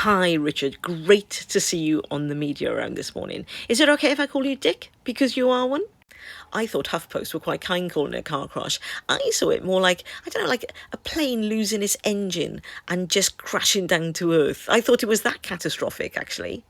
Hi, Richard. Great to see you on the media around this morning. Is it okay if I call you Dick, because you are one? I thought HuffPost were quite kind calling it a car crash. I saw it more like, I don't know, like a plane losing its engine and just crashing down to earth. I thought it was that catastrophic, actually.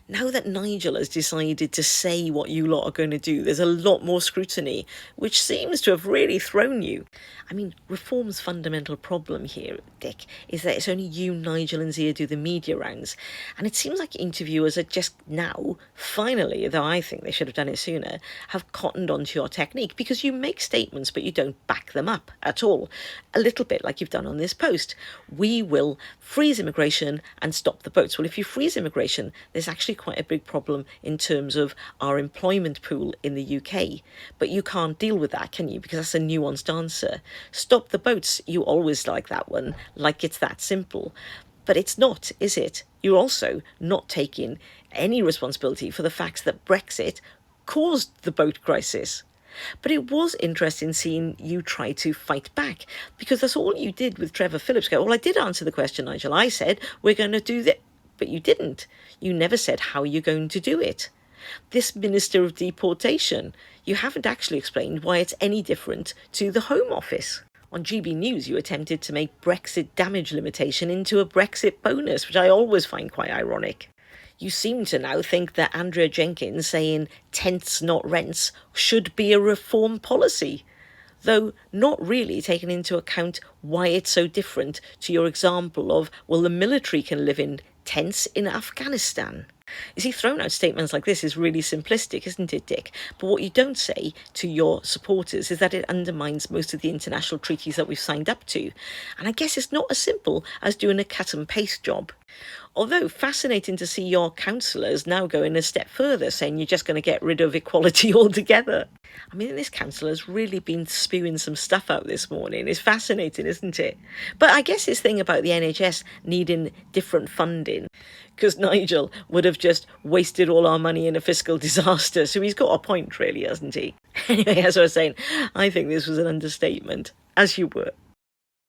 Now that Nigel has decided to say what you lot are going to do, there's a lot more scrutiny, which seems to have really thrown you. I mean, Reform's fundamental problem here, Dick, is that it's only you, Nigel and Zia do the media rounds. And it seems like interviewers are just now, finally, though I think they should have done it sooner, have cottoned onto your technique, because you make statements but you don't back them up at all. A little bit like you've done on this post. We will freeze immigration and stop the boats. Well, if you freeze immigration, there's actually quite a big problem in terms of our employment pool in the UK. But you can't deal with that, can you? Because that's a nuanced answer. Stop the boats, you always like that one, like it's that simple. But it's not, is it? You're also not taking any responsibility for the fact that Brexit caused the boat crisis. But it was interesting seeing you try to fight back, because that's all you did with Trevor Phillips. Go, well, I did answer the question, Nigel. I said, we're going to do that. But you didn't. You never said how you're going to do it. This Minister of Deportation, you haven't actually explained why it's any different to the Home Office. On GB News, you attempted to make Brexit damage limitation into a Brexit bonus, which I always find quite ironic. You seem to now think that Andrea Jenkins saying tents not rents should be a reform policy, though not really taking into account why it's so different to your example of, well, the military can live in tents in Afghanistan. You see, throwing out statements like this is really simplistic, isn't it, Dick? But what you don't say to your supporters is that it undermines most of the international treaties that we've signed up to. And I guess it's not as simple as doing a cut and paste job. Although fascinating to see your councillors now going a step further, saying you're just going to get rid of equality altogether. I mean, this councillor's really been spewing some stuff out this morning. It's fascinating, isn't it? But I guess this thing about the NHS needing different funding, because Nigel would have just wasted all our money in a fiscal disaster. So he's got a point, really, hasn't he? Anyway, as I was saying, I think this was an understatement, as you were.